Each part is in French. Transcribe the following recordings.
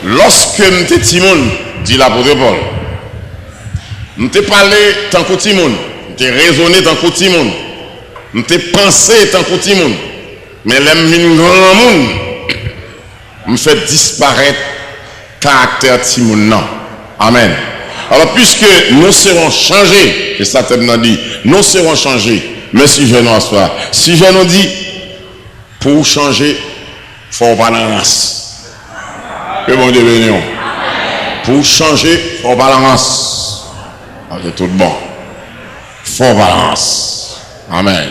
Lorsque m'étais Timon, dit l'apôtre Paul, m'étais parlé tant que Timon, m'étais raisonné tant que Timon, m'étais pensé tant que Timon, mais l'aime grand monde me fait disparaître caractère Timon non. Amen. Alors puisque nous serons changés, et ça t'a dit, nous serons changés, mais si je n'en sois, si je nous dis, pour changer, il faut balance. Que bon Dieu bénisse. Pour changer, il faut balance. C'est tout bon. Il faut balance. Amen.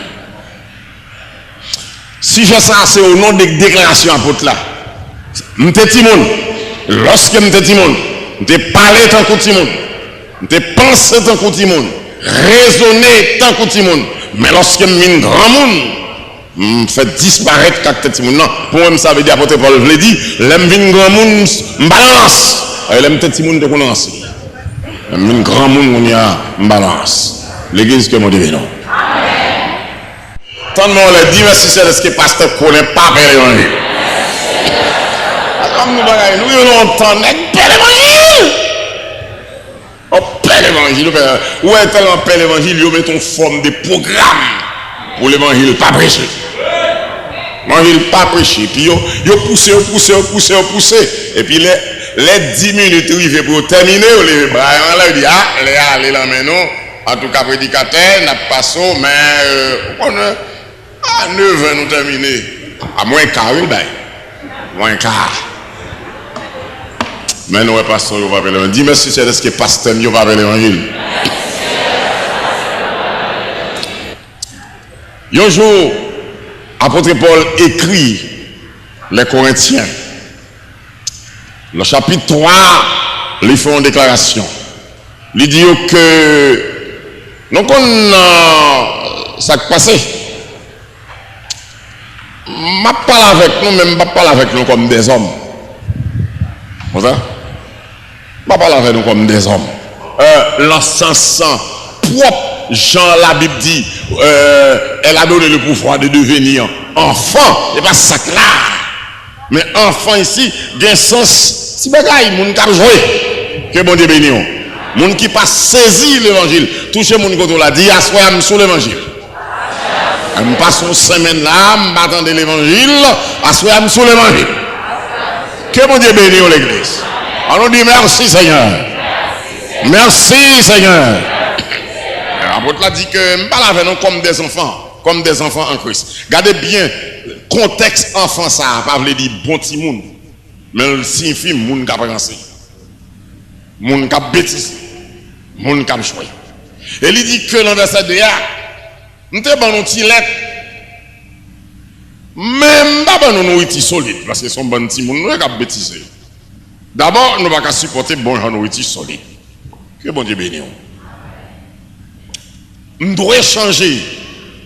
Si je sais, c'est au nom des déclarations apôtres là. M'étais Timon. Lorsque m'étais Timon, m'étais parlé tant que Timon. M'étais pensé tant que Timon. Raisonné tant que Timon. Mais lorsque m'étais grand monde, me fait disparaître caractère Timon. Non, pour moi, ça veut dire, apôtre Paul, je l'ai dit, l'aime vin grand monde, balance. Et l'aime Timon de connaissance. L'aime grand monde, on y a balance. L'église que mon Dieu non. Tant de monde les dit, merci, c'est ce que le pasteur connaît pas l'évangile. Comme nous bagaille, nous longtemps, père l'évangile. Oh, père l'évangile, où est tellement père l'évangile, il met en forme de programme pour l'évangile pas prêcher. L'évangile pas prêcher. Puis il pousse. Et puis les 10 minutes arrivées pour terminer, les bras là, il dit ah, allez là maintenant. En tout cas, prédicateur, n'a pas passé, mais on a à 9h nous terminer. À moins quart, oui, moins quart. Mais nous, pasteur, il va parler l'évangile. Dis merci, c'est ce que pasteur, il va parler l'évangile. Un jour, apôtre Paul écrit les Corinthiens. Le chapitre 3, ils font une déclaration. Il dit que nous connaissons ça qui passe. Je ne parle avec nous, même pas parler avec nous comme des hommes. Vous savez? Je ne parle avec nous comme des hommes. L'encens propre. Jean, la Bible dit, elle a donné le pouvoir de devenir enfant. Et pas ça là. Mais enfant ici, il y a un sens. Si bagaille, moun qui a joué. Que bon Dieu bénisse. Moun qui pas saisi l'évangile. Touché moun qui l'a dit, assoyez sur l'évangile. Je passe une semaine là, je m'attends l'évangile, assoyez sur l'évangile. Que bon Dieu bénisse l'église. On nous dit merci Seigneur. Merci Seigneur. L'apôtre a dit que je ne parle avec nous comme des enfants en Christ. Regardez bien, contexte enfant, ça n'a pas voulu dire bon petit monde, mais il signifie monde qui a pensé, monde qui a bêtise, monde qui a choisi. Et il dit que l'ambassadeur, nous avons un petit lettre, même pas nous nourriture solide, parce que son bon petit monde, nous avons bêtisé. D'abord, nous ne pouvons pas supporter bon nourriture solide. Que bon Dieu bénisse. Nous devons changer.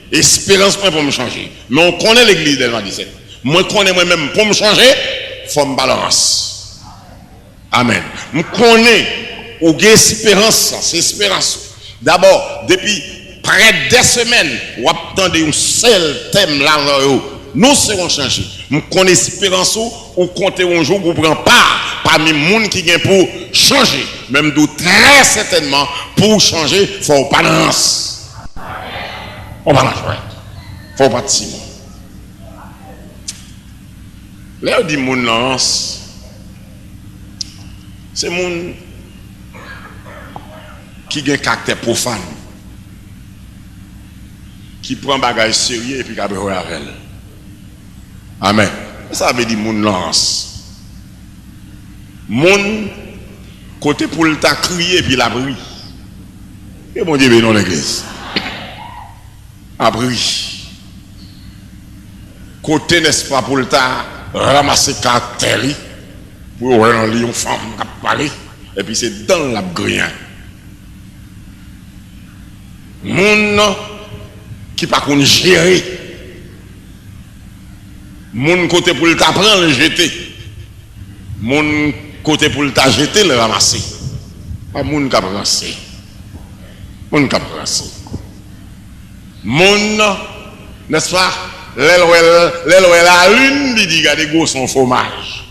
Espérance pour me changer. Mais on connaît l'église de 17. Moi, je connais moi-même pour me changer, il faut me balance. Amen. Je connais où il y a espérance, c'est espérance. D'abord, depuis près de 2 semaines, on attend un seul thème là, nous serons changés. Je connais espérance, on compte un jour pour prendre part parmi les gens qui viennent pour changer. Même d'où très certainement, pour changer, il faut balance. On va la jouer. Il ne faut pas de Simon. Là, on dit mon lance. C'est mon qui a un caractère profane. Qui prend un bagage sérieux et puis qui a besoin avec elle. Amen. Ça veut dire mon lance. Mon côté pour le ta crier et puis la brille. Et bon Dieu bénisse l'église. Abri. Côté, n'est-ce pas, pour le temps, ramasser caractère, pour voir un lion femme qui parle, et puis c'est dans la grien. Moun qui pas qu'on gérer. Moun côté pour le temps prendre le jeter. Moun côté pour le temps jeter le ramasser. Pas moun qui a pensé. Moun qui a pensé. Moun, n'est-ce pas? L'elle la lune, il dit, regardez, gros son fromage.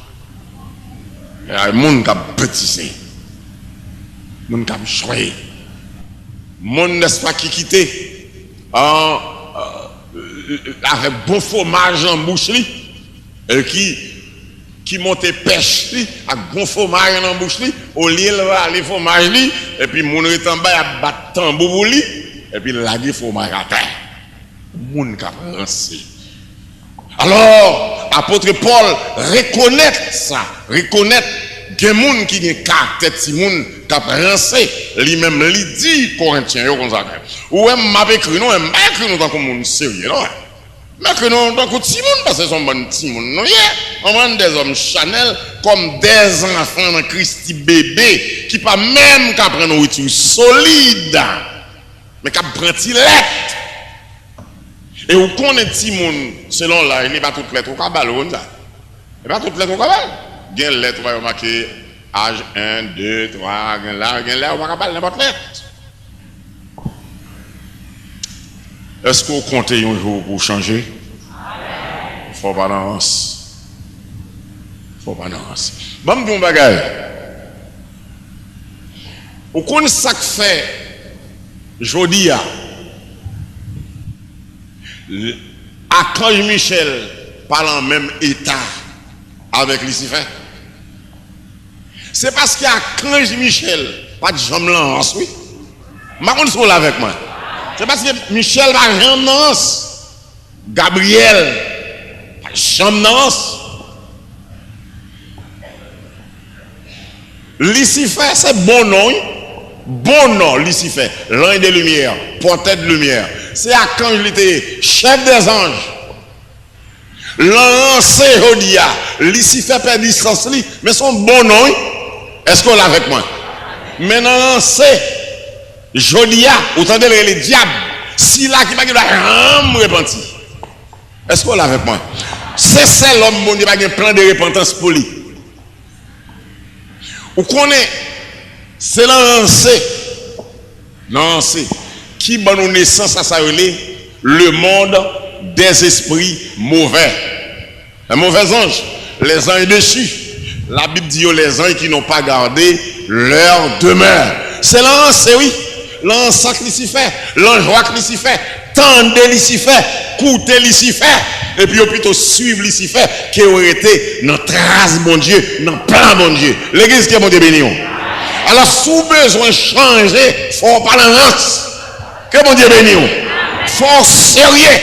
Moun kap bêtise. Moun kap joué. Moun n'est-ce pas qui quitté avec bon fromage en bouche li et qui monte pêche li avec bon fromage en bouche li au lieu va aller fromage li et puis moun est en bas à battre tambour li et puis laguer fromage à terre. Moun kap rancé. Alors, apôtre Paul reconnaît ça, reconnaît que les gens qui ont caractère, si moun kap rancé, lui-même lui dit Corinthiens yo comme ça. Ou même m'a écrit non, m'a écrit nous tant que moun sérieux non. Mais que nous tant que petit moun parce que sont bon petit moun non. On vend des hommes Chanel comme des enfants dans Christi bébé qui pas même qu'à prendre nourriture solide mais qu'à prendre lettre. Et où qu'on est petit moun selon là, il n'est pas toutes lettres au cabal on ça. Il n'est pas toutes lettres au cabal. Gen lettre va marquer âge 1 2 3 gen là on va cabal n'importe lettre. Est-ce qu'on compte un jour pour changer? Il faut balance. Il faut balance. Bon, bon bagage. Ou qu'on ça fait jodi a Archange Michel parle en même état avec Lucifer. C'est parce qu'Archange Michel pas de jambe lance, oui. Ma qu'on soit là avec moi. C'est parce que Michel va jamais Gabriel va jamais Lucifer c'est bon nom Lucifer, l'ange de lumière, porteur de lumière. C'est Archange était chef des anges. Lancé Jodia, Lucifer perd distance mais son bon nom, est-ce qu'on l'a avec moi? Maintenant lancé Jodia, autant de les diables, si là qui va me repentir. Est-ce qu'on l'a avec moi? C'est l'homme bon Dieu qui a un plan de repentance pour lui. Ou connaît, c'est lancé qui va nous naissance à ça le monde des esprits mauvais. Les mauvais anges, les anges déchus. La Bible dit les anges qui n'ont pas gardé leur demeure. C'est lancé, oui. L'ange Lucifer, l'ange roi Lucifer, tendez Lucifer, coûtez Lucifer, et puis plutôt suivre Lucifer qui aurait été notre trace, mon Dieu, notre plan, mon Dieu. L'église qui est mon Dieu béni. Alors, sous besoin de changer, il faut pas l'avance. Que mon Dieu béni. Il faut sérieux.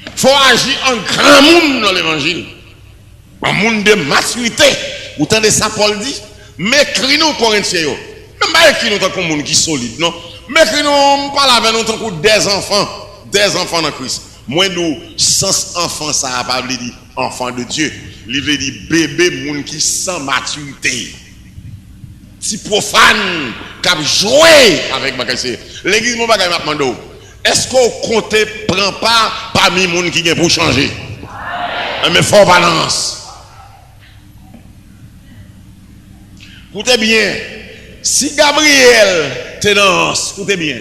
Il faut agir en grand monde dans l'évangile. Un monde de maturité. Vous entendez ça, Paul dit? Mais écris-nous, Corinthiens. Même pas écris-nous tant que monde qui est solide, non? Mais écris-nous, parle avec nous tant que des enfants dans Christ. Moi, nous, sans enfant, ça n'a pas dit enfant de Dieu. Il veut dire bébé, monde qui sans maturité. Si profane, qui a joué avec ma caisse. L'église, mon bagage m'a demandé. Est-ce qu'on compte prend pas parmi les gens qui viennent pour changer? Mais fort balance. Écoutez bien. Si Gabriel te lance, écoutez bien.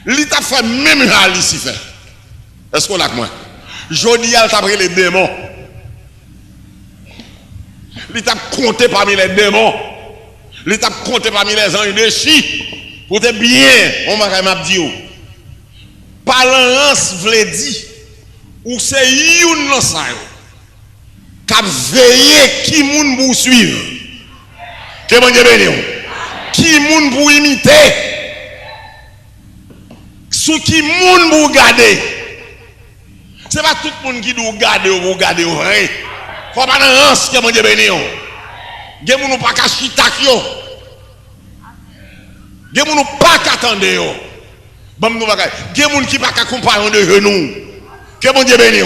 Il t'a fait même à Lucifer. Est-ce qu'on l'a avec moi? Jodi al t'a pris les démons. Il t'a compté parmi les démons. Il t'a compté parmi les anges déchus. Écoutez bien, on m'a dit. Parlance vle dit. Ou c'est youn nan sa yo. K'ap veillé qui moun pour suivre. Que bon Dieu béni. Qui moun pour imiter. Sous qui moun pour garder. C'est pas tout le monde qui doit garder ou garder ou rien. Faut pas dans ranç que mon Dieu béni. Gen moun pas ka chitak yo. Gen moun pas qu'attendre yo. Bon nous bagay. Gen moun qui pas ka compagnon de genou. Que mon Dieu béni.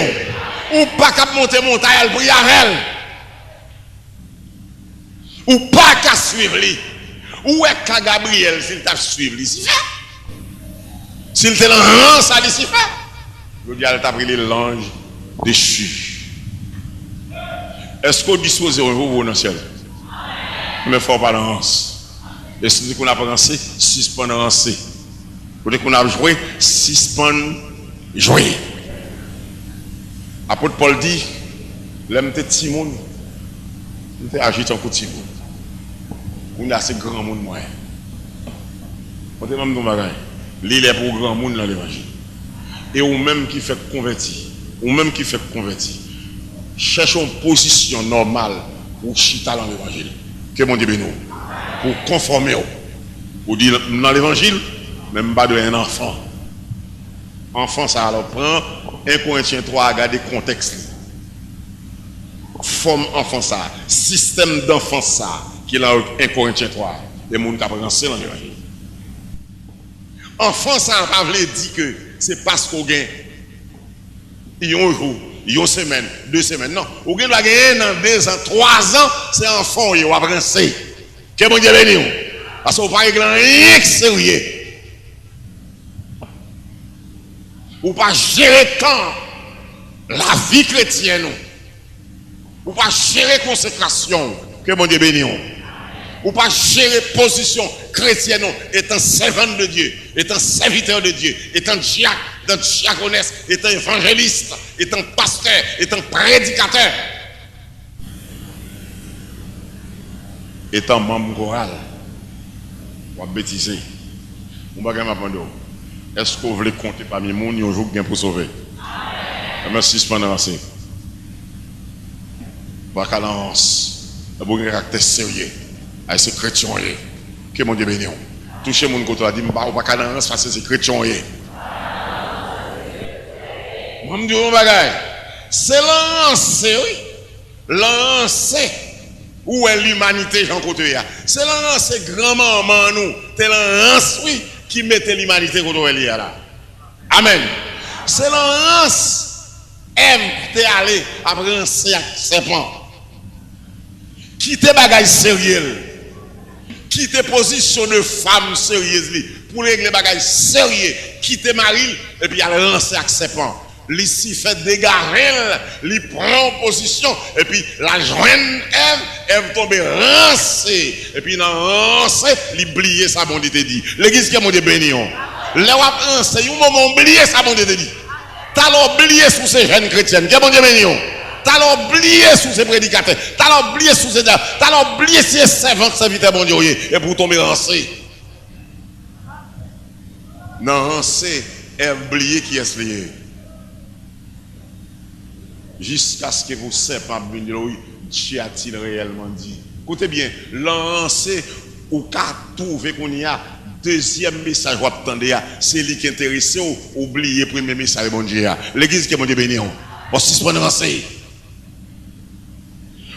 Ou pas qu'à monter montagne pour y aller. Ou pas qu'à suivre lui. Ou est qu'à Gabriel s'il t'a suivre Lucifer. S'il te lance à Lucifer. Le diable t'a pris l'ange déchu. Est-ce qu'on dispose un jour dans le ciel? Mais il faut pas lancer. Et si on a pensé, suspendre lancer. Pour qu'on a joué, suspendre jouer. Apôtre Paul dit, L'aime te petit monde. Tu agis en coup de petit monde. On a assez grand monde moi. On te même dans bagage. L'île est pour grand monde dans l'évangile. Et ou même qui fait convertir, ou même qui fait convertir. Cherchons une position normale pour chita dans l'évangile. Que mon Dieu bénisse. Pour conformer. Pour dire dans l'évangile, même pas de un enfant. Enfant, ça alors prend 1 Corinthiens 3 à regarder le contexte. Forme enfant ça, système d'enfant ça, qui est a 1 Corinthiens 3. Les gens qui apprennent dans l'évangile. Enfant ça n'a pas voulu dire que c'est parce qu'on gagne. Il y a un jour, il y a une semaine, 2 semaines. Non, on gagne dans 2 ans, 3 ans, c'est enfant, il va apprendre. Que mon Dieu bénisse. Parce qu'on parle rien que sérieux. Ou pas gérer quand la vie chrétienne. Ou pas gérer consécration. Que mon Dieu bénisse. Ou pas gérer position chrétienne étant servant de Dieu, étant serviteur de Dieu, étant diacre, étant diaconesse, étant évangéliste, étant pasteur, étant prédicateur, étant membre choral. On va bêtiser. On va gagner ma est-ce que vous voulez compter parmi les gens qui ont joué pour sauver? Merci pendant avancé. Bacalance, un bon caractère sérieux. Avec ce chrétien, que mon Dieu bénisse. Touchez mon côté, dit, bah, pas cadence parce que c'est chrétien. Moi, je dis, c'est lancé, oui. Lancé. Où est l'humanité, Jean Côté? C'est lancé grand-maman, nous. C'est lancé, oui, qui mettait l'humanité côté là. Amen. C'est lancé. Aime, t'es allé après un serpent. Quittez bagaille sérieux. Quittez position de femme sérieuse pour régler bagaille sérieux. Quittez Marie et puis elle lancer avec serpent. L'ici fait dégarer, il prend position et puis la joigne Ève tombe rancée et puis dans rancée, il oublier ça bon Dieu te dit. L'église qui a mon Dieu béni. Là où rancé, un moment oublier ça bon Dieu te dit. T'as oublié sous ces jeunes chrétiennes, qui a mon Dieu béni. T'as oublié sous ces prédicateurs, t'as oublié sous ces t'as oublié ces servants serviteurs bon Dieu et pour tomber rancé. Non, rancé, Ève oublié qui est lié. Jusqu'à ce que vous ne savez pas, Dieu a-t-il réellement dit? Écoutez bien, lancez ou qu'à trouver qu'on y a deuxième message, vous attendez, c'est lui qui est intéressé ou oublier le premier message, bon Dieu. L'église qui est mon Dieu béni. Bon, si c'est pas lancé.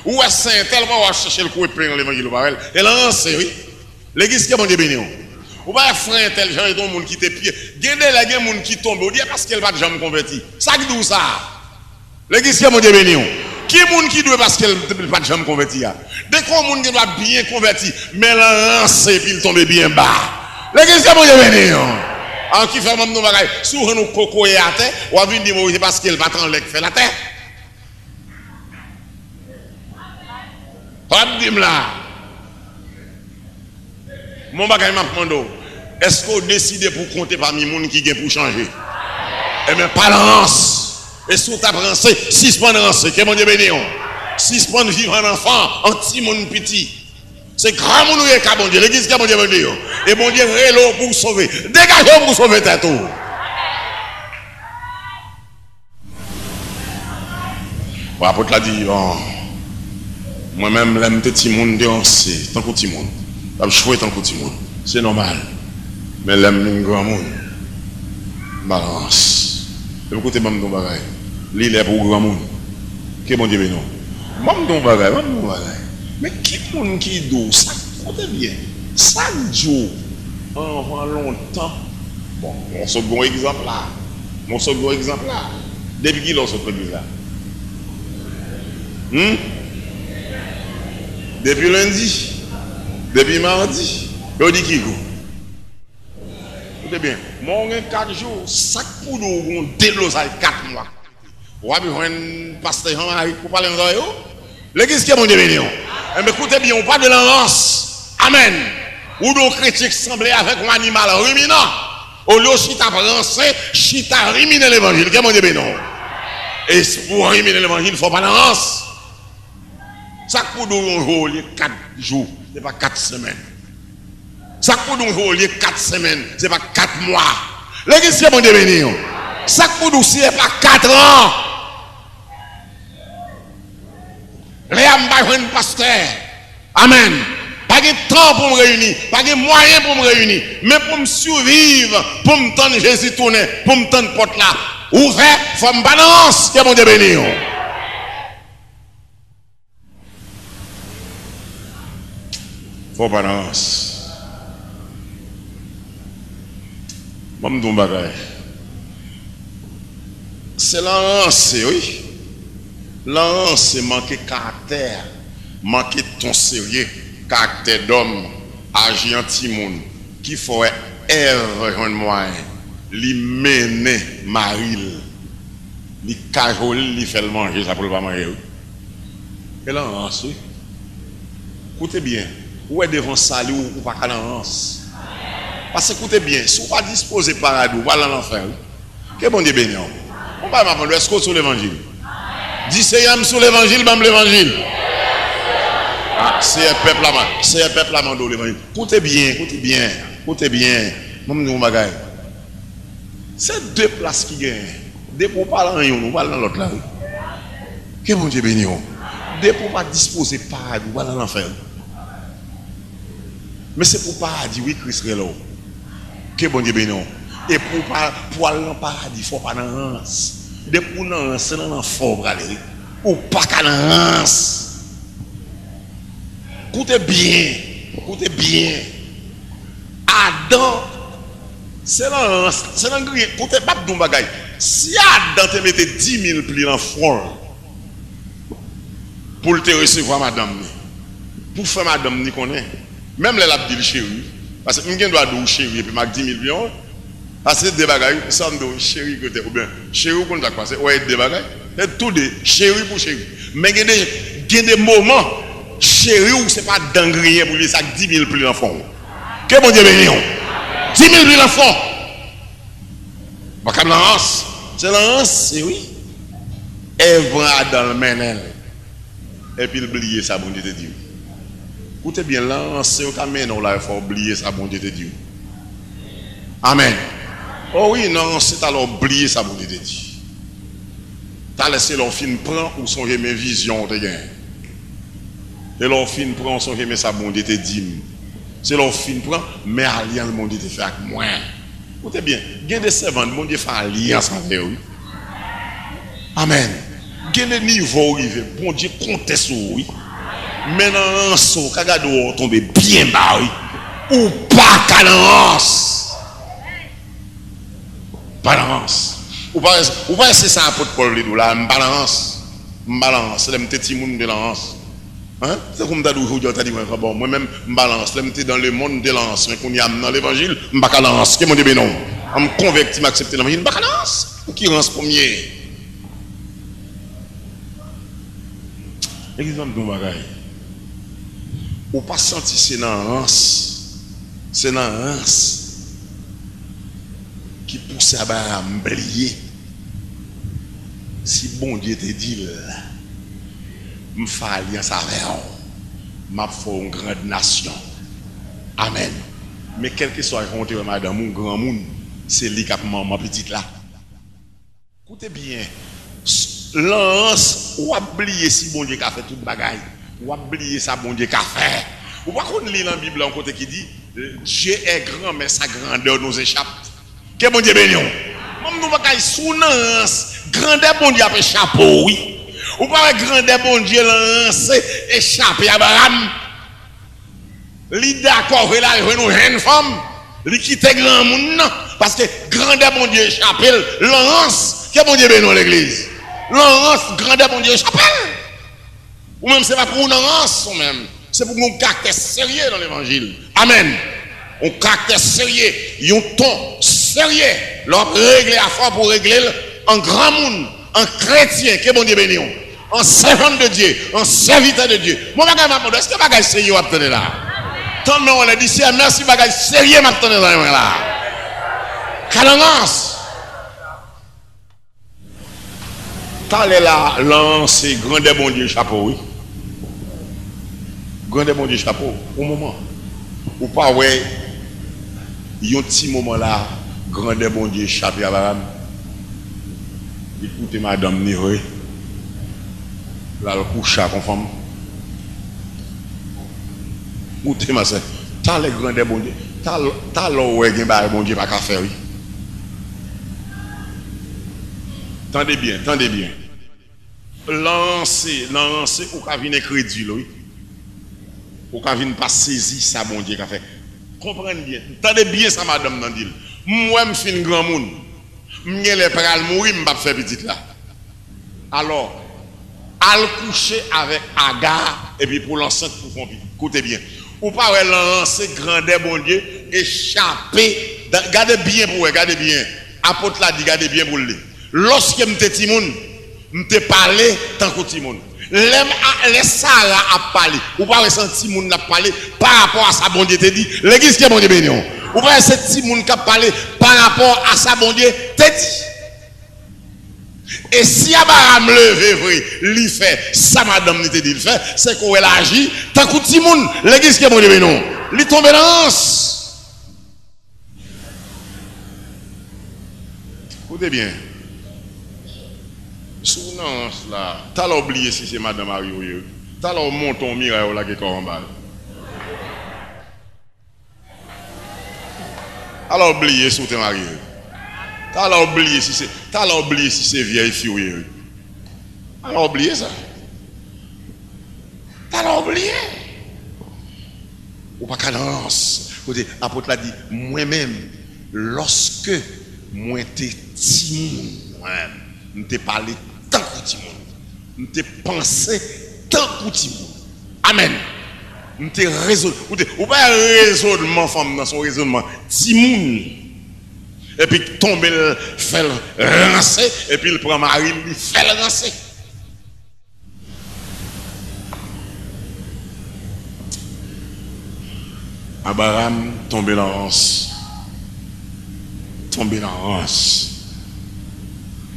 Ou est-ce que tellement on va chercher le coup et prendre l'évangile par elle? Et lancé, oui. L'église qui est mon Dieu béni. Ou pas frère tel genre, il y a des gens qui te pied. Il y a des gens qui tombent, on dit parce qu'elle va jamais convertir. Ça qui dit ça? L'église qui est mon Dieu béni. Qui est monde qui doit parce qu'elle ne va jamais convertir? Dès qu'on monde qui doit bien convertir, mais lancé puis il tombe bien bas. L'église qui est mon Dieu béni. En qui fait même nos bagailles, souvent nous coco et à terre, ou à venir dire c'est parce qu'elle va t'en faire la terre. Dis-moi là. Mon bagage m'a demandé, est-ce qu'on décide pour compter parmi les gens qui viennent pour changer? Eh bien, pas lance. Et si on t'a brancé, 6 points de rancé, que mon Dieu béni. 6 points de vivre un enfant, un petit monde petit. C'est grand monde qui est bon Dieu. L'église qui est mon Dieu béni. Et mon Dieu rélo pour sauver. Dégagez pour sauver ta tour. Bon, l'apôtre l'a dit, bon, moi-même, j'aime les petits monde déhancé, tant que petit monde. J'aime chouer tant que petit monde. C'est normal. Mais j'aime les grands monde. Balance. Écoutez, maman, ton bagage. L'île est pour grand monde. Que mon Dieu béni. Maman, ton bagage, maman, ton bagage. Mais qui monde qui doux, ça compte bien. Ça joue en longtemps. Bon, mon second exemple là. Mon second exemple là. Depuis qui l'on s'occupe là? Depuis lundi. Depuis mardi. On dit qui go? Écoutez bien. Mon 4 jours, chaque coup de délosage 4 mois. Vous avez besoin de pasteur Jean-Marie pour parler de ça. L'église qui est mon Dieu béni. Mais écoutez bien, on parle de l'enlance. Amen. Ou de chrétiens qui semblaient avec un animal ruminant. Au lieu de chita brancé, chita ruminer l'évangile. Qui est mon Dieu béni. Et pour aimer l'évangile, il ne faut pas d'avance. Ça pour nous, il y a 4 jours, ce n'est pas 4 semaines. Ça pour nous, il y a 4 semaines, ce n'est pas 4 mois. L'église, c'est bon devenir. Ça pour nous, ce n'est pas 4 ans. Les âmes, pasteur. Amen. Pas de temps pour me réunir, pas de moyens pour me réunir, mais pour me survivre, pour me tendre Jésus tourner, pour me tendre porte là. Ouvert, faut me balance, que bon Dieu béni. Faut balance. Bon, me bagay. C'est l'ance, oui. L'ance, c'est manquer caractère, manquer ton sérieux. Caractère d'homme, agi anti-monde, qui ferait Ève un moyen, li mener Maril, li cajole, li fait le manger, ça pour le pas manger. Et là, oui. Écoutez bien, où est devant ça, ou pas qu'à l'avance. Parce que écoutez bien, si vous ne pas disposé paradis, vous allez en enfer. Que bon Dieu béni. On va m'apprendre, est-ce que sur l'évangile? Dis c'est sur l'évangile, bam l'évangile. Ah, c'est un peuple là, c'est un peuple là, mando l'évangile. Écoutez bien, écoutez bien, écoutez bien. C'est 2 places qui gagnent. Deux pour parler en nous parlons dans l'autre là. Que bon Dieu béni. Deux pour pas disposer paradis, vous allez en enfer. Mais c'est pour paradis, oui, Christ est là. Que bon Dieu béni. Et pour aller en paradis, il ne faut pas dans l'anse. Dès pour nous, c'est dans l'enfant, ou pas qu'à l'anse. Écoutez bien, écoutez bien. Adam, c'est l'anse, c'est l'anglais. Écoutez pas de bagaille. Si Adam te mettait 10 000 plis dans le front, pour te recevoir madame, pour faire madame, ni connaît. Même les labdis chéri, parce que je dois dire chéri, et puis je 10 000 millions. Parce que des bagailles, ça me dit chéri côté ou bien chéri qu'on t'a passé, ouais des bagailles, c'est tout des chéri pour chéri. Mais il y a des moments chéri où c'est pas d'engrais pour les sacs 10 000 plus d'enfants. Que bon Dieu béni. 10 000 plus d'enfants. Pas comme l'anse. C'est l'anse, c'est oui. Ève dans le menel. Et puis il oublier ça, bon Dieu te dit. Écoutez bien, l'anse, c'est au caméno là, il faut oublier ça, bon Dieu te dit. Amen. Oh oui, non, c'est alors oublier ça, bon Dieu te dit. T'as laissé leur film prendre ou songer mes visions de gain. Et leur film prend songer mes ça, bon Dieu te dit. C'est leur film prend, mais alliance, bon Dieu te fait avec moi. Écoutez bien, il y a des servants, bon Dieu fait alliance avec eux. Amen. Il y a des niveaux arrivés, bon Dieu compte sur oui. Maintenant, un saut, quand tomber bien bas, ou pas calance. Balance. Ou pas c'est ça pour Paul Lidou là, balance. Balance, c'est le petit monde de balance. Hein? C'est comme tu as dit aujourd'hui, tu as dit bon, moi-même balance, je dans le monde de l'ance, mais qu'on y a dans l'évangile, je ne balance. Qu'est-ce que je dis non? Je me convertis, je m'accepte l'évangile, je balance. Qui rend ce premier? Exemple de bagaille. Ou pas senti c'est dans l'ance. C'est dans l'ance. Qui pousse à m'oublier. Si bon Dieu te dit, je fais alliance avec vous, je fais une grande nation. Amen. Mais quel que soit le madame ou grand monde, c'est lui qui a ma petite là. Écoutez bien, lance ou oublier si bon Dieu a fait toute bagaille, ou oublier ça bon Dieu a fait. Ou pas qu'on lit dans la Bible un côté qui dit Dieu est grand, mais sa grandeur nous échappe. Que bon Dieu béni. Même nous pas sounance, grandeur bon Dieu a échappé oui. Ou pas grandeur bon Dieu lance échappé Abraham. Li d'accord là nous une femme, li quitte grand monde parce que grandeur bon Dieu échappé lance. Que bon Dieu béni l'église. Lance grandeur bon Dieu échappé. Ou même c'est pas pour une lance ou même, c'est pour un caractère sérieux dans l'évangile. Amen. Un caractère sérieux, un ton sérieux, l'on régler à fort pour régler en grand monde, en chrétien, que bon Dieu béni, en servant de Dieu, en serviteur de Dieu. Moi, est-ce que bagage sérieux à tenir là? Tant non, on a dit, c'est merci, bagage sérieux à tenir là. Calangance. T'as là lancé grand des bon Dieu chapeau, oui. Grand des bon Dieu chapeau, au moment. Ou pas, ouais, il y a un petit moment là, grand des bon Dieu chapeau à la écoutez, madame Nihoi, là, le couche à conforme. Écoutez, ma soeur, t'as les grands des bon Dieu, t'as l'eau, ouais, bon Dieu, pas qu'à faire, oui. Tendez bien, tendez bien. Lancer, ou qu'à venir crédit, oui. Ou qu'à venir pas saisir ça, bon Dieu, qu'a fait. Comprenez bien. Tendez bien ça, madame Nandil. Moi, je suis un grand monde. Je suis pral mourir, je vais faire petit là. Alors, al coucher avec Agar, et puis pour l'enceinte, pour faire petit. Écoutez bien. Ou pas lancer, grandeur, bon Dieu, échapper. Gardez bien pour vous, gardez bien. Apôtre l'a dit, gardez bien pour lui. Lorsque je suis Timoun, je parlé tant que Timoun. Les Sarah a parlé. Ou pas ressentir Timoun a parlé par rapport à sa bon Dieu te dit. L'église qui est bon Dieu béni. Ou pas ressentir Timoun qui a parlé par rapport à sa bon Dieu te dit. Et si Abraham levé vrai, lui fait, ça madame te dit, il fait, c'est qu'on agit tant que Timoun. L'église qui est bon Dieu béni. Il tombe dans l'anse. Écoutez bien. Souvenance là, t'as oublié si c'est madame Mario, t'as monté ton miraille là qui est en bas. Alors oublié si t'es marié. T'as oublié si c'est vieille fille. Alors oublié ça. T'as oublié. Ou pas cadence. Apôtre l'a dit, moi-même, lorsque moi t'es timide, je t'ai parlé tant que tu je t'ai pensé tant que tu Amen. Je t'ai résolu. Ou pas raisonnement, femme, dans son raisonnement. Timoun. Et puis tomber, fait lancer, et puis il prend Marie, il fait lancer. Abraham tombe dans l'anse. Tombe dans l'anse.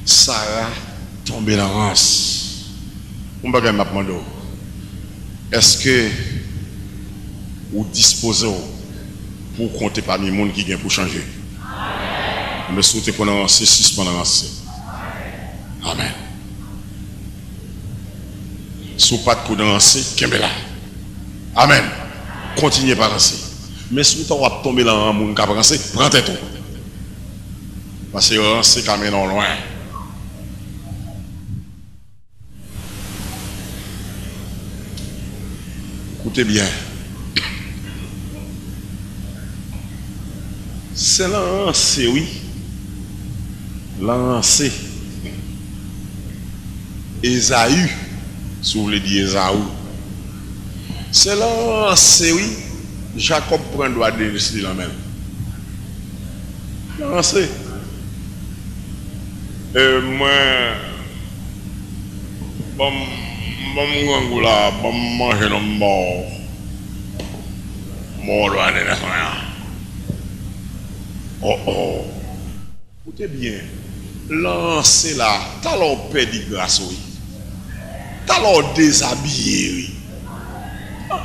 Sarah tombe dans l'anse. On va gagner est-ce que vous disposez pour compter parmi les gens qui viennent pour changer? Mais souhaitez qu'on avance, suspendre l'avance. Amen. Si vous pas de coup d'avancer, qu'est-ce là? Amen. Continuez par avancer. Mais si vous avez tombé dans un monde qui a avancé, prenez tout. Parce que c'est quand même loin. Écoutez bien. C'est lancé, oui. Lancé. Ésaü. Si vous voulez dire Ésaü. C'est lancé, oui. Jacob prend le droit de décider la même. Lancé. Moi, bon là, bon manger non mort. Mort doit aller oh. Écoutez bien. Lancez là, t'as l'on perdu grâce, oui. T'as l'on déshabillé, oui.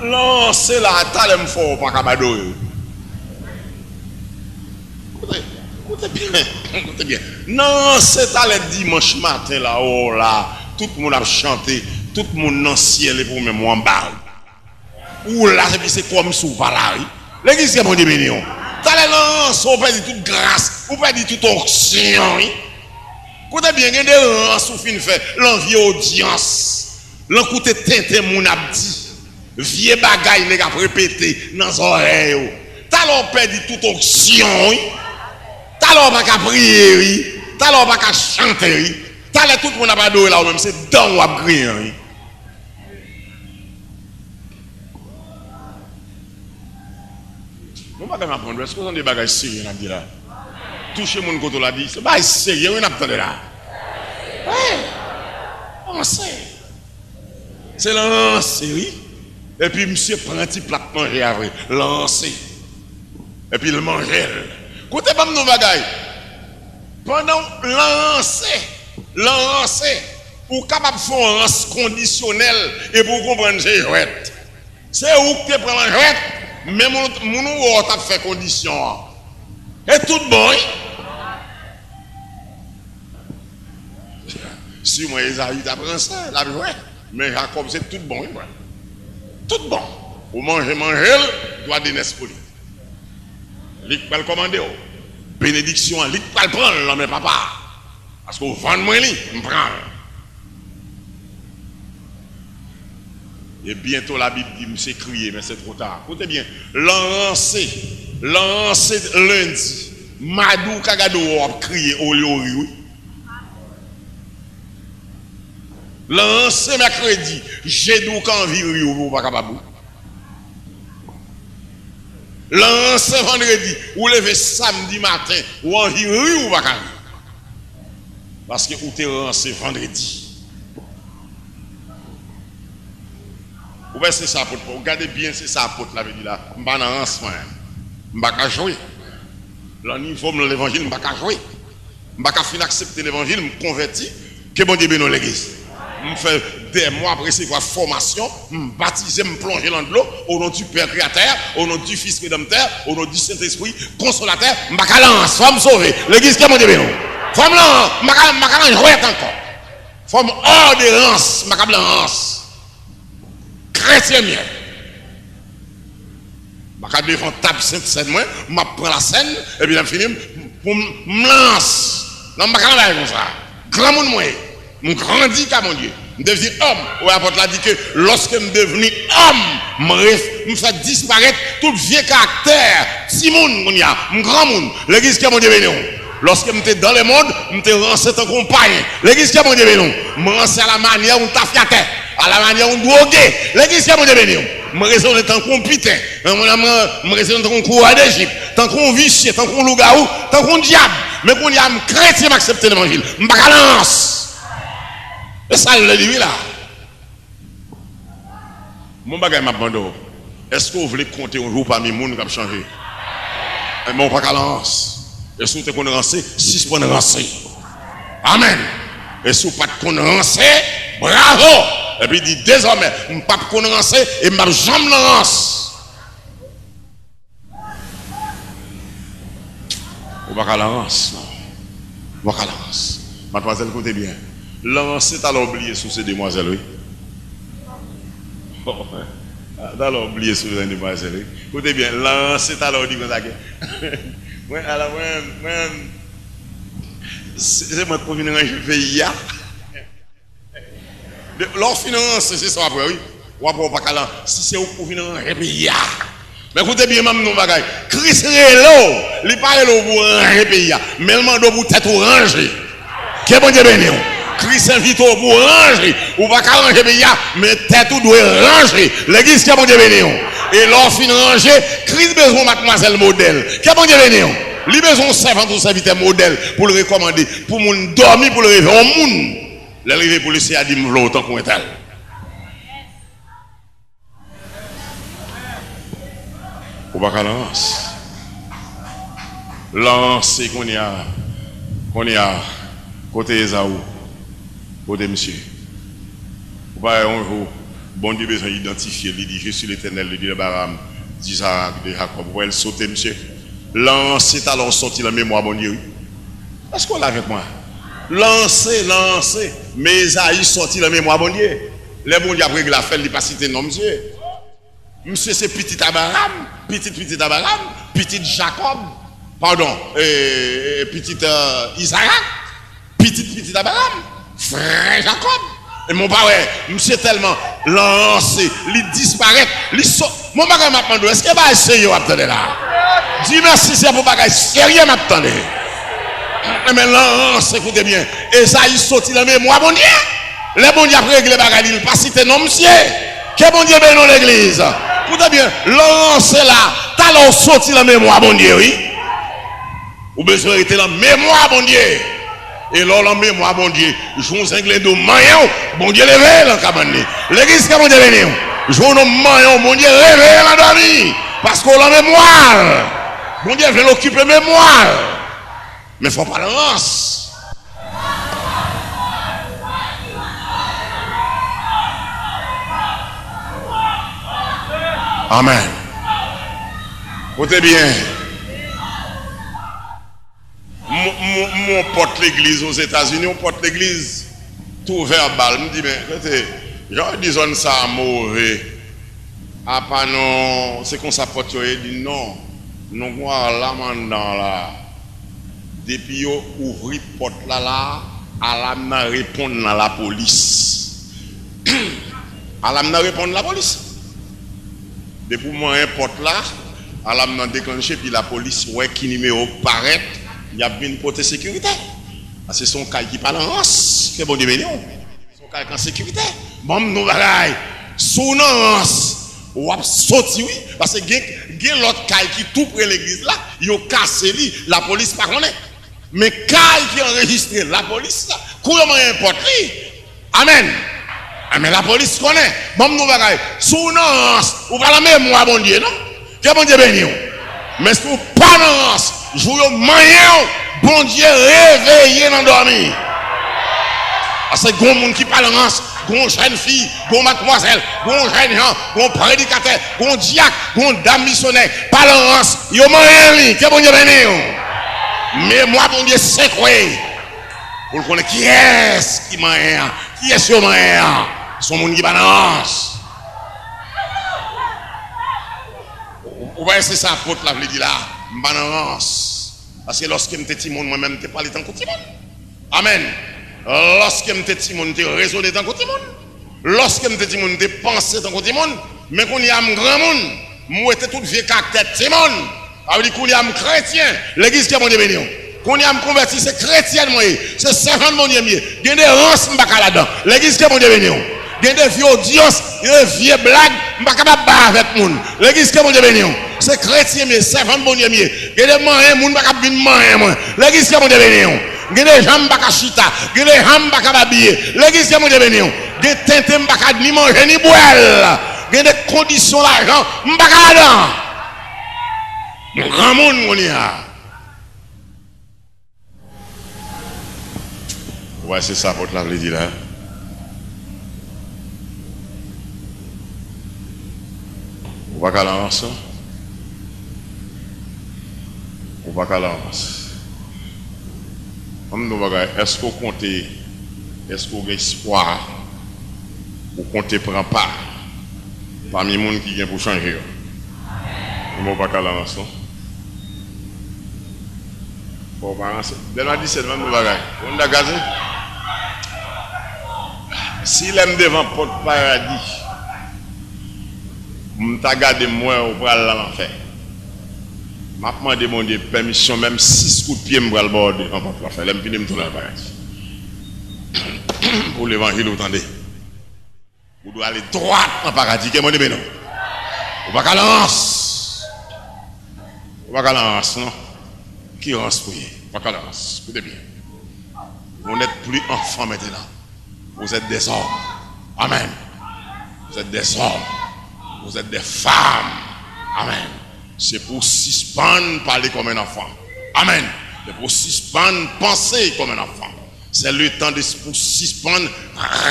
Lancez là, t'as l'on fort pas cabado. Écoutez bien. Non, c'est le dimanche matin là, oh là, tout le monde a chanté, tout le monde dans le ciel et pour même en bas. Ou là, c'est comme sous Valari. L'église est bon Dieu béni. T'as les lances, on perd toute grâce, on perd toute onction. Écoutez bien, il y a des lances où fin fait l'envie audience. L'encoute tente mon abdi. Vieux bagaille, les gars, répété dans les oreilles. T'as l'on perdu toute onction. T'as l'on pas qu'à prier. T'as l'on pas qu'à chanter. T'as l'on tout le monde a pas adoré là, même c'est dans ou à crier. Nous ne pouvons pas apprendre. Est-ce que vous avez des bagages sérieux dans dit là? Toucher mon côté l'a dit. C'est pas sérieux, on a pas là. Ouais. On sait. C'est lancé, oui. Et puis monsieur prend un petit plat de manger avec. Lancé. Et puis il mange. Écoutez pas nos bagages. Pendant lancé. ou capable de faire un rance conditionnel et pour comprendre c'est jouette. C'est où que tu prends la jouette, mais mon t'a fait condition. Et tout bon. Si moi Esaïe t'apprends ça, la jouette. Mais Jacob c'est tout bon. Tout bon. Ou manger, doit donner pour lui. Il va le commander. Bénédiction, il va le prendre, là, mais papa. Parce qu'on vend moi, il me prend. Et bientôt la Bible dit, c'est crié, mais c'est trop tard. Écoutez bien, lancé lundi, Madou Kagado a crié au lieu. Lancé mercredi, j'ai donc envie de vous pas capable. Lancé vendredi, ou levé samedi matin, ou envie ou pas capable. Parce que vous t'es lancé vendredi. Vous voyez, c'est ça, vous regardez bien, c'est ça, apôtre, la veut dire là. Je ne suis pas dans un soin. Je ne suis pas jouer. Là, niveau de l'évangile, je ne suis pas jouer. Je ne suis pas accepter l'évangile, je me convertis. Que bon Dieu bénisse l'église. Je fais des mois après c'est quoi formation, je me baptise, je me plonge dans l'eau, au nom du Père Créateur, au nom du Fils Rédempteur, au nom du Saint-Esprit, consolateur, je ne suis pas lance, faut me sauver. L'église, que bon Dieu bénisse. Faut me lance, je ne suis pas jouer encore. Faut me hors de lance, je ne suis pas lance. Chrétien mien. Je vais faire table sainte moi, je prends la scène, et puis je finis, pour me lance. Non, je ne vais pas comme ça. Grand monde moi, je grandis comme mon Dieu. Je deviens homme. Ou l'apôtre l'a dit que lorsque je suis devenu homme, je me fais disparaître tout vieux caractère. Si monde, je grand monde. L'église qui a mon Dieu béni. Lorsque je suis dans le monde, je suis rancé en compagne. L'église qui a mon Dieu béni. Je me rancé à la manière où tu as fait. À la manière où drogué, l'église qui a mon béni. Je raisonne tant qu'on putain, je raisonne tant qu'on courant d'Égypte, tant qu'on vicieux, tant qu'on loup-garou, tant qu'on diable. Mais qu'on y a un chrétien m'accepter l'évangile. Je ne balance. Et ça, le dit là. Mon bagage m'a abandonné. Est-ce que vous voulez compter un jour parmi les gens qui ont changé? Mon pas lance. Et si vous êtes rancé, 6 points de rancé. Amen. Et si vous n'êtes pas rancé, bravo. Et puis il dit désormais, je ne suis pas rancé et je ne vais jamais lance. Vous ne pas lance, non. Vous ne pas lance. Mademoiselle, écoutez bien. Lancer, tu as oublié sur ces demoiselles, oui. Tu as oublié sur ces demoiselles, oui. Écoutez bien, lancer, tu as oublié comme ça. Moi, alors, moi, c'est moi qui viens de ranger le pays. Leur finance, c'est ça après, oui. Ou après, pas qu'à si c'est au pour venir en pays. Mais écoutez bien, même nos bagages. Christ est là, il parle pour ranger pays. Mais il demande pour tête ranger. Que bon Dieu béni. Christ invite pour ranger. Ou pas qu'à ranger pays, mais tête doit ranger. L'église qui a bon Dieu béni. Et leur fin ranger, Christ besoin de mademoiselle modèle. Que bon Dieu béni. Il besoin de servant ou serviteur modèle pour le recommander. Pour moun dormir, pour le réveiller au monde. L'arrivée pour laisser à dire autant qu'on est tel. Ou pas qu'à lance. Lancer qu'on y a côté Esaou, côté monsieur. Ou pas un jour, bon Dieu besoin d'identifier, il dit je suis l'Éternel, le Dieu de Baram, d'Isaac, de Jacob. Vous voyez le sauter, monsieur. Lancer alors sorti la mémoire, bon Dieu. Est-ce qu'on l'a avec moi? Lancer. Mais Esaïe sorti la mémoire, bon Dieu. Les bon Dieu après que la fait, il n'est pas cité non, monsieur. Monsieur, c'est petit Abraham, petit Abraham, petit Jacob, pardon, petit Isaac, petit Abraham, frère Jacob. Et mon père, monsieur tellement lancé, il disparaît, mon bagage m'attendait. Est-ce qu'il va essayer d'attendre là? Dis merci, c'est pour bagage sérieux m'attendait. Mais lance, écoutez bien, Esaïe sorti la mémoire, bon Dieu. Les bon Dieu après les bagages, il pas cité non, monsieur. Que bon Dieu bénisse l'église. Écoutez bien, lance là, t'as sorti la mémoire, bon Dieu, oui. Ou besoin d'être la mémoire, bon Dieu. Et là, la mémoire, bon Dieu, je vous anglais de maillon, bon Dieu, réveille la cabane. L'église, comment Dieu bénisse. Je vous nomme maillon, bon Dieu, réveille la dame. Parce qu'on a mémoire. Bon Dieu, veut l'occuper mémoire. Mais il ne faut pas la lance. Amen. Écoutez bien. Mon porte l'église aux États-Unis, on porte l'église tout verbal. Je me dis, mais écoutez, genre, disons ça mauvais. Ah, pas non, c'est qu'on s'apporte, il dit non. Nous avons là, maintenant, là. Depuis qu'on ouvre la porte là, à la répondre à la police. À la répondre à la police. Depuis moi, un porte là, à la déclencher, puis la police, ouais, qui numéro paraît. Il y a bien une côté sécurité. C'est son cas qui parle en race. C'est bon, Dieu, son cas en sécurité. Bon, nous, bagaille. Sous non, ou a sauté, oui. Parce que il y a l'autre cas qui tout près l'église là, il a cassé lui. La police pas connaît. Mais cas qui enregistré, la police là, comment importe lui. Amen. Mais la police connaît. Bon, nous, bagaille. Sous non, ou pas la mémoire, bon Dieu, non? Que bon Dieu béni. Mais sous pas non, je vous moyen, bon Dieu, réveillé dans dormir. Parce que il y a des gens qui parlent en race, il y a des jeunes filles, il y a des mademoiselles, il y a des jeunes gens, il y a des prédicateurs, il y a des diacres, il y a des dames missionnaires, parlent en race, il y a moyen, que bon Dieu béni. Mais moi, bon Dieu, c'est quoi? Pour le connaître, qui est-ce qui moyen? Qui est-ce qui moyen? Son monde qui balance. Vous voyez, c'est ça, apôtre, la veut dire là. Balance. Parce que lorsque j'étais petit monde, moi-même, je parlais dans le petit monde. Amen. Lorsque j'étais petit monde, je raisonné dans le petit monde. Lorsque j'étais petit monde, je pensé dans le petit monde. Mais quand il y a un grand monde, moi, j'étais tout vieux caractère petit monde. Ça veut dire qu'on y a un chrétien. L'église qui est mon Dieu béni. Quand il y a un converti, c'est chrétien, moi. C'est servant de mon Dieu mieux. Il y a des rances, je ne là-dedans. L'église qui est mon Dieu béni. Il y a des vieux audiences, des vieux blagues, je ne suis pas capable de avec les gens. L'église qui est mon Dieu béni. C'est chrétien, mais servant de mon Dieu mieux. Il y a des moyens, je ne suis pas capable de manger. L'église qui est mon Dieu béni. Il y a des gens qui ne sont pas chita. Il y a des gens qui ne sont pas habillés. L'église qui est mon Dieu béni. Il y a des teintes qui ne sont pas ni manger ni boire. Il y a des conditions d'argent, je ne suis pas capable de mon grand monde, on y a. Ouais, c'est ça, votre lave dit là. On va qu'à l'avance. On va qu'à l'avance. Est-ce qu'on compte, est-ce qu'on a espoir, ou compte prend part parmi les gens qui viennent pour changer? On va qu'à l'avance. Bon, dès la 17, même nous bagaille. On a gazé. S'il aime devant porte paradis, je t'ai gardé moi au bras de l'enfer. Je m'a demandé permission, même 6 coups de pied, je vais le border en porte l'enfer. Je vais me tourner le paradis. Pour l'évangile, vous entendez? Vous devez aller droit dans le paradis. Qu'est-ce que non? Vous ne pouvez pas lance. Vous ne pouvez pas lance, non? Qui lance pour vous? Vous ne pouvez pas lance. Écoutez bien. Vous n'êtes plus enfants maintenant. Vous êtes des hommes. Amen. Vous êtes des hommes. Vous êtes des femmes. Amen. C'est pour suspendre parler comme un enfant. Amen. C'est pour suspendre penser comme un enfant. C'est le temps de pour suspendre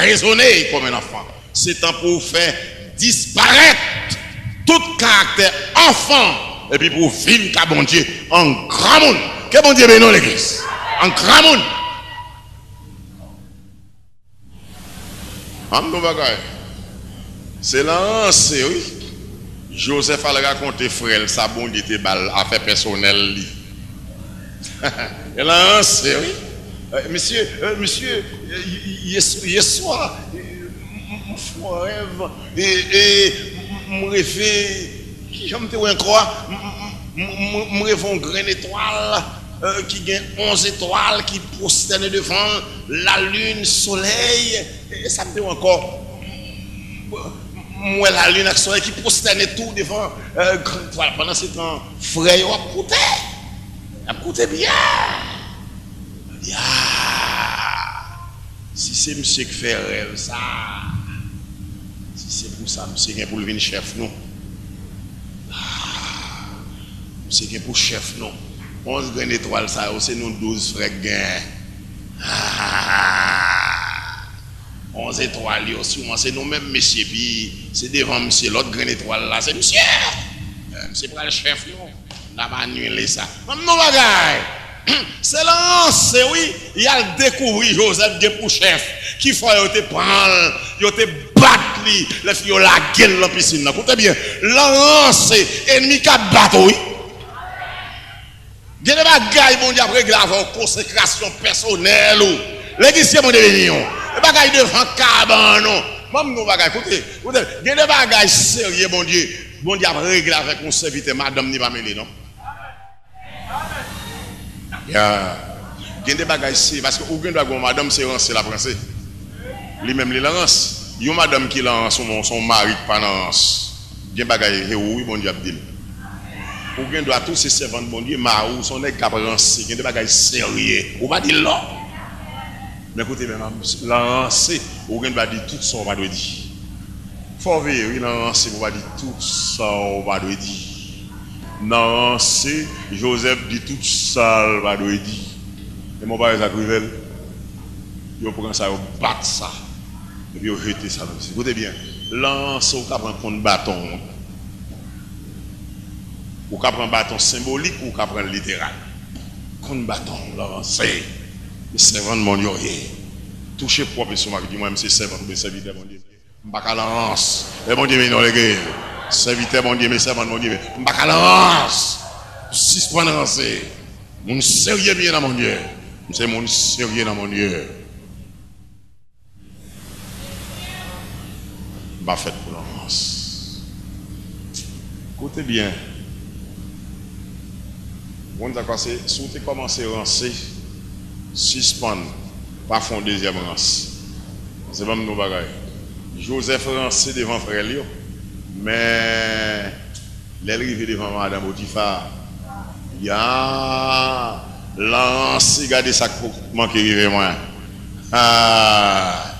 raisonner comme un enfant. C'est le temps pour faire disparaître tout caractère enfant et puis pour vivre qu'à bon Dieu en grand monde. Que bon Dieu bénisse l'église. En grand monde. C'est là, c'est oui. Joseph a raconté frère, sa bon Dieu était bal, affaire personnelle. Et là, c'est oui. Monsieur, hier soir, mon rêve, et mon rêve, qui j'aime te croire, mon rêve une grande étoile, qui gagne 11 étoiles, qui prosterne devant la lune, le soleil, et ça me dit encore, moi la lune avec le soleil qui prosterne tout devant grande étoile. Pendant ce temps, frère, il a coûté bien. Si c'est monsieur qui fait rêve, ça, si c'est pour ça, monsieur qui est pour le venir chef, non. Monsieur qui est pour chef, non. 11 grandes étoiles, ça, c'est nous 12 frères gains. 11 étoiles, souvent c'est nous-mêmes, messieurs, puis c'est devant monsieur, l'autre grande étoile là, c'est monsieur. C'est pour le chef, non? On va annuler ça. Non, bagaille. C'est lancé, oui. Il a découvert Joseph pour chef. Qui faut te prendre, il te battre, les filles la gueule dans la piscine. Écoutez bien, lancé, ennemi qui battre, oui. Il y a des bagailles, bon Dieu, après grave, consécration personnelle. L'église, mon dévenir. Les bagailles devant cabane, non. Même nos bagailles, écoutez, il y a des bagailles sérieux, bon Dieu. Bon Dieu, régler avec mon serviteur, madame n'est pas mêlée, non? Il y a des bagages ici, parce que aucun doit madame, c'est la princesse. Lui-même, il lance. Il y a madame qui lance son mari qui pas lance. Il y a des bagages, oui, bon Dieu, Abdil. Aucun doit tous ces servants, bon Dieu, marou, son nez qui a lancé. Il y a des bagages sérieux. On va dire là. Mais écoutez, maintenant, lancer, aucun doit dire tout ça, on va dire. Faut veiller, il lance, on va dire tout ça, on va dire. Non, c'est Joseph dit tout ça, on va dire. Et mon père, ça crivel. Il prend ça, il bat ça. Et puis il jette ça. Écoutez bien, lance, on prend un bâton. On prend un bâton symbolique ou on prend littéral. Un bâton, lancer. Les servants de mon Dieu, toucher propre son mari, moi-même c'est servant, mais serviteur, mon Dieu. Je ne vais pas lance. Et mon Dieu, mais non, les gars. Serviteur, mon Dieu, mais servant, mon Dieu. Je ne vais pas lance. Suspend lancer. Mon sérieux bien dans mon Dieu. C'est mon sérieux dans mon Dieu. Je vais faire pour lance. Écoutez bien. On a commencé, si tu commences à lancer, suspend, pas fond deuxième lance. C'est pas nos bagailles. Joseph lancé devant frère Léo, mais l'arrivée devant Madame Potiphar, il y a lancé, regardez ça pour manquer arriver moi. Ah,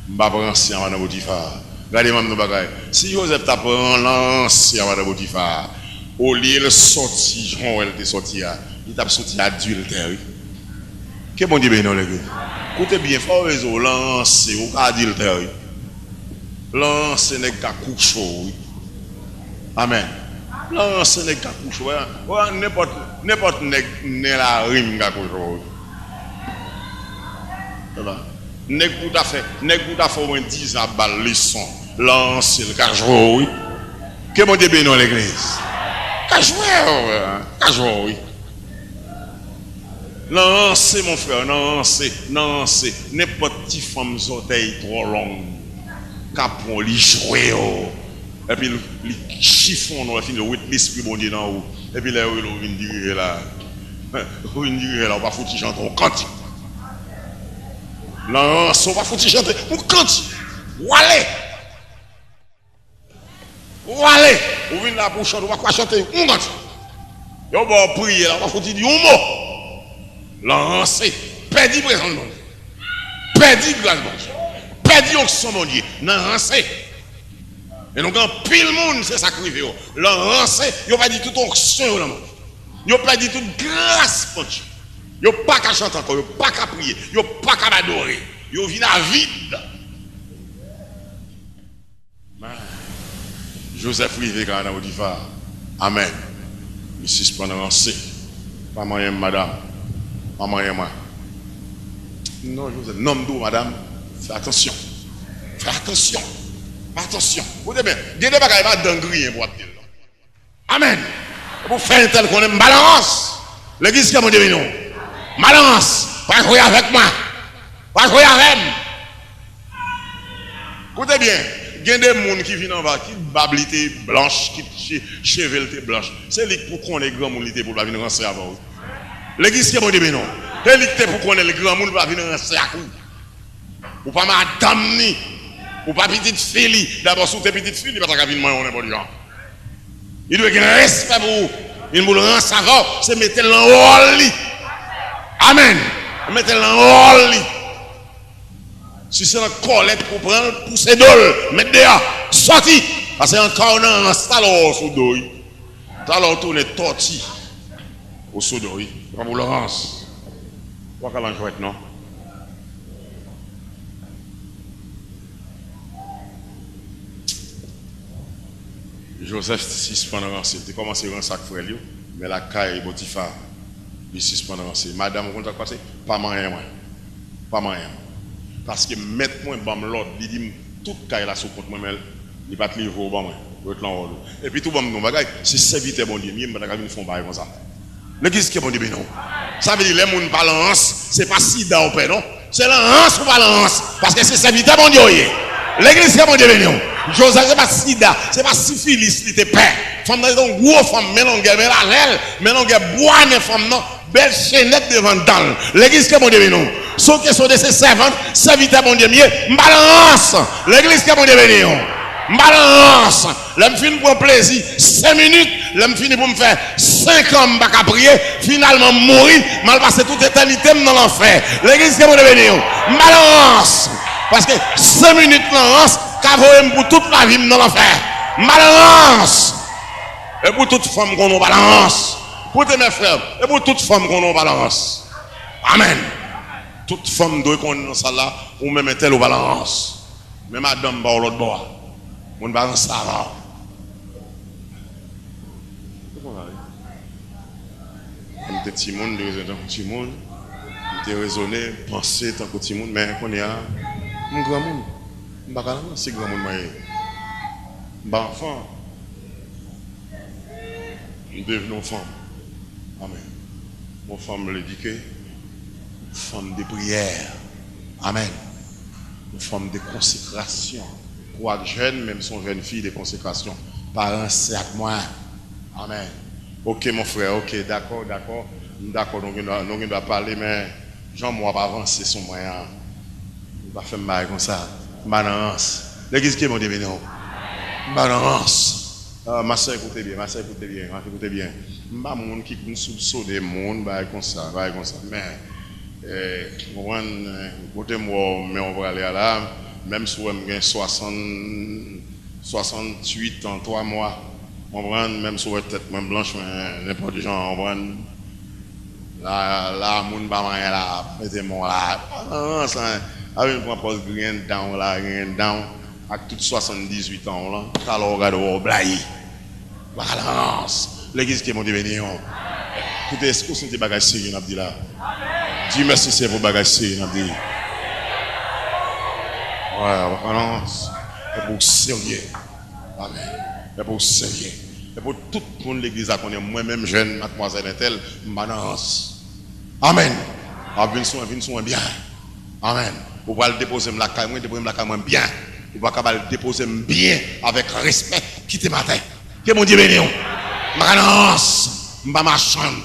je ne vais pas lancer à Madame Potiphar. Regardez-moi nos bagailles. Si Joseph t'a lancé à Madame Potiphar, au lieu de sortir, Jean, elle était sorti, il t'a sorti adultère. Que bon Dieu bénisse les gars. Écoutez bien, il faut réseau, lancer au adultère. Lancer n'est qu'à coucher. Amen. Lancer n'est qu'à coucher. N'importe n'est la rime qu'à coucher. N'est tout à fait au moins 10 ans balle leçon. Lancer le qu'à jouer. Que bon Dieu bénisse l'église. Qu'à jouer, oui. Lancez mon frère, lancez. N'importe qui femme orteils trop longue. Capon, li jouer. Et puis, le chiffon, l'esprit bon Dieu dans haut. Et puis là, il vient dire là. Il vient dire là, on va foutre chanter au cantique. Lancez, on va foutre chanter au cantique. Walé. On vient là pour chanter, on va chanter au cantique. On va prier là, on va foutre du mot. Lancez, perdu présent mon Dieu, perdu grâce mon Dieu, perdu onction mon Dieu, lancez. Et donc en pile monde c'est sacrifié. Lancez, il pas dit toute onction là mon Dieu. Il pas dit toute grâce mon Dieu. Il pas qu'à chanter encore, il pas qu'à prier, il pas qu'à adorer. Il vient à vide. Joseph rivé quand on a dit amen. Il suspend lancé. Pas moyen madame. Maman et moi. Non, Joseph. Non, madame. Fais attention. Attention. Vous savez bien, il y a des bagages pas d'engrais pour dire. Amen. Pour faire un tel qu'on aime balance. L'église qui a mon Dieu, non. Balance. Pas jouer avec moi. Pas jouer avec moi. Écoutez bien. Il y a des gens qui viennent en bas, qui bablité blanche, qui chevelté blanche. C'est lui pour qu'on ait grand monde pour venir rentrer avant. L'église qui est bon Dieu, non. L'église pour qu'on ait le grand monde va venir rentrer à coup. Ou pas madame ni. Ou pas petite fille. D'abord, sous tes petites filles, il va pas venir manger, on est bon Dieu. Il doit avoir un respect pour vous. Il nous le rend savant, c'est mettre l'en lit. Amen. Mettez l'en lit. Si c'est un colette pour prendre, pour ses dol, mettez dehors, sorti. Parce que encore on a un salon sous dos. Alors tourne torti au sous dos. Comme Laurence. Quoi qu'elle en jouette, non? Joseph suspend rancé. Il commence à rancer frère lui, mais la caille Botifa, il suspend rancé. Madame, vous comptez passer? Pas moyen, moi. Pas moyen. Parce que mettre moi bam l'ordre, il dit toute caille là sous compte moi, mais il pas te livrer au bas moi. Et puis tout bon mon bagage, c'est serviteur bon Dieu, mieux me venir font bail comme ça. L'église qui est bon Dieu non. Ça veut dire les gens balance, c'est pas sida au père non. C'est l'anse ou balance parce que c'est serviteur bon Dieu. L'église qui est bon Dieu non. Joseph c'est pas sida, c'est pas syphilis qui était père. Femme dans une grosse femme mélange mais la l'aile, mélange bois mais femme non, belle chaînette devant dans. L'église qui est bon Dieu non. Sauf que sont de ses servantes, serviteur bon Dieu mieux, balance. L'église qui est bon Dieu non. Balance, l'homme finit pour plaisir 5 minutes, l'homme finit pour me faire 5 ans à prier, finalement mourir, mal passer toute éternité dans l'enfer. L'église qui est devenue, balance, parce que 5 minutes balance, qu'avoue pour toute la vie dans l'enfer. Balance, et pour toute femme qu'on nous balance, pour tes mes frères, et pour toute femme qu'on nous balance. Amen. Toute femme doit qu'on est dans ça là, ou même tel au balance. Mais madame, bah, l'autre bois. On va en savoir. On était petit monde, petit monde, on était raisonné, pensé tant que petit monde, mais on est un grand monde. On va pas c'est grand monde moyen. Bah enfant, nous devenons femmes. Amen. Mon femme l'éduquer, femme de prière. Amen. Une femme de consécration. Pour jeune, même son jeune fille de consécration. Parents, c'est avec moi. Amen. Ok, mon frère, ok, d'accord. D'accord, nous devons parler, mais Jean-moi pas avancer son moyen. Il va faire mal comme ça. Balance. L'église qui est mon Dieu, non. Balance. Ma soeur, écoutez bien. Je ne suis pas monde qui soupçonne des monde, comme ça. Mais, écoutez-moi, mais on va aller à l'âme. Même si on a 68 ans, 3 mois, on prend, même si on a tête même blanche, n'importe quel genre, on prend, là, moun ba rien là, mettez-moi là, avec une propose rien down, avec tout 78 ans, là, alors on regarde, on blaye, balance, l'église qui est montée venir, écoutez, est-ce que c'est des bagages sérieux, on a dit là, Dieu merci, c'est vos bagages sérieux, on a dit. Ouais, balance. Et pour sérieux. Amen. Et pour sérieux. Et pour tout le monde de l'église à connaître, moi-même jeune, mademoiselle Intel, balance. Amen. Viens soin bien. Amen. Vous pouvez le déposer la caille, déposer la caille bien. Vous pouvez le déposer bien avec respect. Quittez ma tête. Que mon Dieu bénisse. Balance. Ma chambre.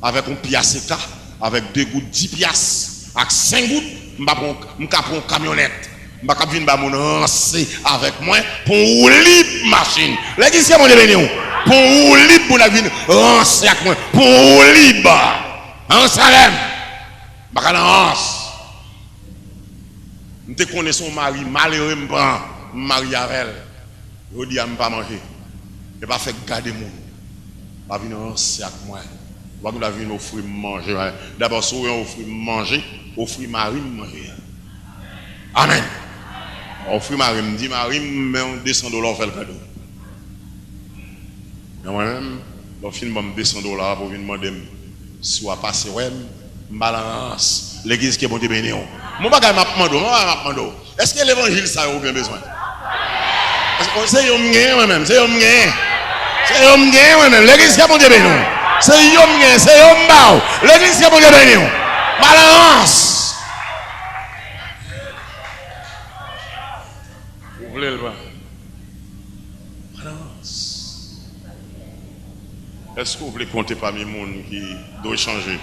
Avec un piastre, avec 2 gouttes 10 piastres, avec 5 gouttes. Je vais prendre une camionnette. Je vais venir avec moi pour rouler machine. L'église qui est mon devenu. Pour rouler pour la venir rancer avec moi. Pour rouler. En Salem. Je te connais son mari, malheureux, je prends mari avec elle. Je dis à ne pas manger. Je ne vais pas faire garder mon. Je vais venir rancer avec moi. Je vais venir offrir manger. D'abord, si vous offrir manger. Offrir Marie manger. Amen. Offrir Marie, me dit Marie, mais on $200 fait le cadeau. Mais moi-même, je finis me $200 pour venir demander si on passe, ouais, balance. L'église qui est bon de bénir. Mon bagage m'a demandé. Est-ce que l'évangile ça a bien besoin? C'est un gain moi-même, c'est un gain. Moi-même. L'église qui est bon de bénir. C'est un gain, c'est un bao. L'église qui est bon de bénir. Balance. Vous voulez le voir? Balance. Est-ce que vous voulez compter parmi les gens qui doivent changer?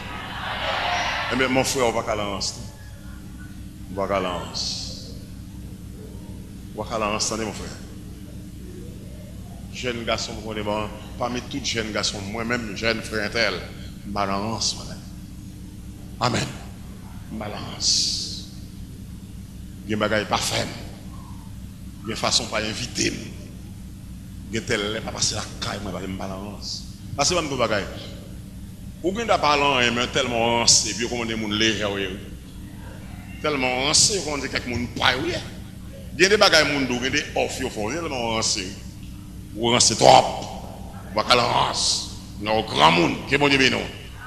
Eh bien, mon frère, on va qu'à lance. On va qu'à lance. On va qu'à lance, attendez, mon frère. Jeune garçon, parmi tous les jeunes garçons, moi-même, jeune frère tel, balance, madame. Amen. Balance. Il y a des bagages pas fermes. Il y a une façon pas inviter. Il y a tel pas passer la caille, moi, je balance. Parce que je ne bagages. Ou bien parlant, mais tellement ancé, puis comment des gens légers. Tellement ancé, qu'on dit que les gens pas. Il y a des bagages, il y a des off, tellement ancé. Ou rancez trop. Ou pas rance. Non, grand monde, que bon Dieu bénisse.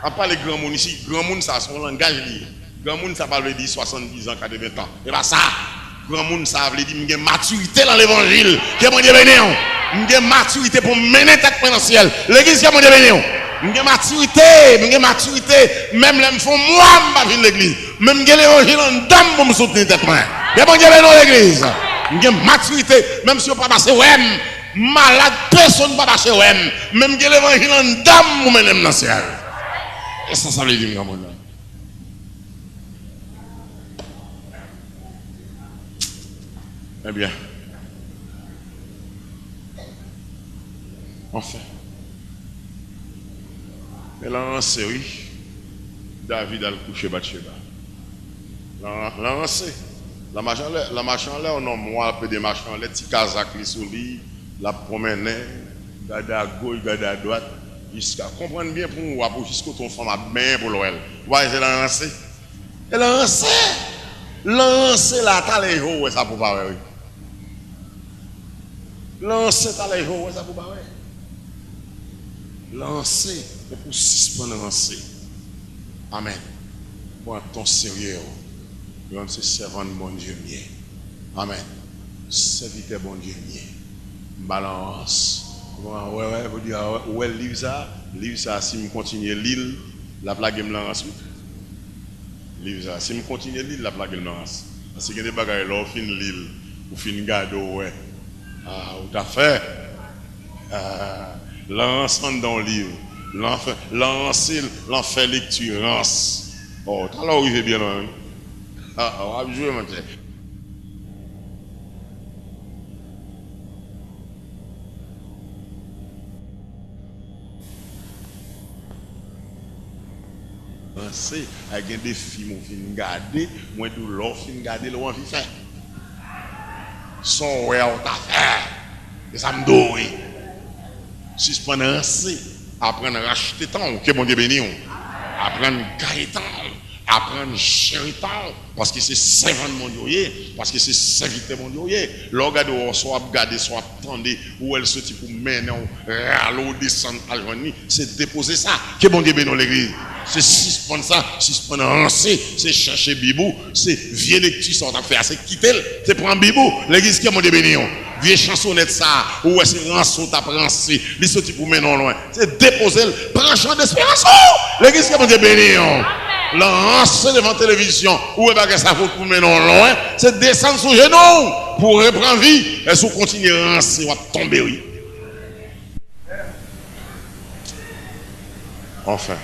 On parle de grand monde ici, grand monde ça son langage lié. Grand monde ça parle de 70 ans, 80 ans. Et pas ça. Grand monde ça veut dire une maturité dans l'évangile. Que bon Dieu bénisse. Une maturité pour mener tête dans le ciel. L'église que bon Dieu bénisse. Une maturité, même les font moi, je vais l'église. Même l'évangile en dame pour me soutenir tête moi. Que bon Dieu bénisse l'église. Une maturité, même si on pas passer ouais. Malade, personne ne va passer ouais. Même que l'évangile en dame pour mener dans le ciel. Et ça veut dire grand monde. Eh bien, enfin, mais là, en série, David a le couché Bathsheba. Là, la marche en l'air, on a moi, un peu de marche en l'air, petit casaque, sous lui, la promenade, garder à gauche, garder à droite, jusqu'à comprendre bien pour nous, pour jusqu'à ton femme a bien pour l'OL. Vous voyez, c'est lancé. Elle a lancé la taille, ouais, ça pour pas, oui. Lancer ta les jours, ça pour pas ouais. Lancer, mais pour suspendre lancer. Amen. Pour ton sérieux, comme c'est servant de bon Dieu mieux. Amen. Serviteur bon Dieu mieux. Balance. Ouais, vous dire ouais livre ça si me continue l'île, la plague me lance ensuite. Livre ça si me continue l'île, la plague me lance. Parce que des bagages là fin l'île, ou fin garde ouais. Ah, tout à fait. L'ensemble dans le livre. L'enfer lecture. Oh, t'as là où il est bien loin. Ah, on va jouer maintenant. C'est avec des films, on finit garder, moi de l'or, finit garder, le on finit faire. Son ouais, on t'a fait. Et ça me doit. Suspendre c'est apprendre à racheter temps, que bon Dieu béni. Apprendre à gagner temps, apprendre à chérir temps, parce que c'est servant mon Dieu, parce que c'est serviteur mon Dieu. L'orgade soit garder, soit attendre, où elle se dit pour mener, râler, descendre à joindre, c'est déposer ça. Que bon Dieu béni l'église. C'est suspendre ça, suspendre rancer, c'est chercher Bibou, c'est vieux lecture, ça on a fait, c'est quitter, c'est prendre Bibou, l'église que mon Dieu béni. Vieux chansonnette ça, ou c'est rançon, t'as rancé, les sorti pour mener loin, c'est déposer, prends champ d'espérance, l'église que mon Dieu béni. La rancer devant la télévision, ou est-ce ça faut pour mener loin, c'est descendre sous genou, pour reprendre vie, et si vous continuez à rancer, on va tomber, oui. Enfin.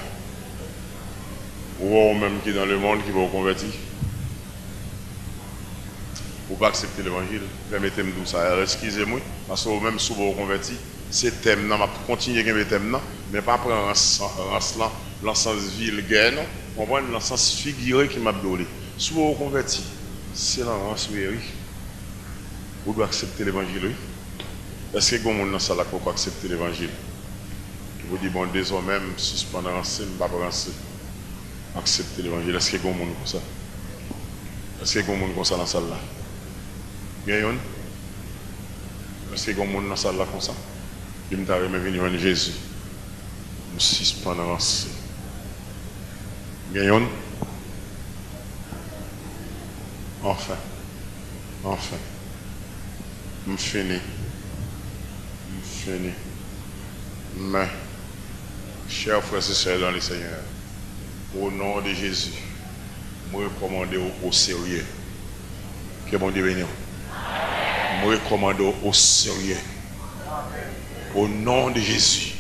Ou même qui est dans le monde qui va vous convertir. Ou pas accepter l'évangile. Permettez-moi de ça. Excusez-moi. Parce que même si vous vous convertir, c'est thème. Je vais continuer avec le thème. Mais pas prendre l'ensemble vulgaire. On prend l'ensemble figuré qui m'a donné. Si vous vous convertir, c'est l'ensemble oui. Vous devez accepter l'évangile. Est-ce que vous avez dans ça pour accepter l'évangile? Vous dites, bon, désormais, suspendre l'ensemble, je ne vais pas penser. Accepter l'évangile. Est-ce qu'il y a un monde comme ça? Est-ce qu'il y a un monde comme ça dans la salle là? Bien, est-ce qu'il y a un monde dans la salle là comme ça? Je me suis venu voir Jésus. Je me suspends dans l'ensemble. Bien, enfin. Je finis. Mais, chers frères et sœurs dans le Seigneur, au nom de Jésus, je recommande au sérieux. Que bon Dieu bénisse. Je recommande au sérieux. Au nom de Jésus.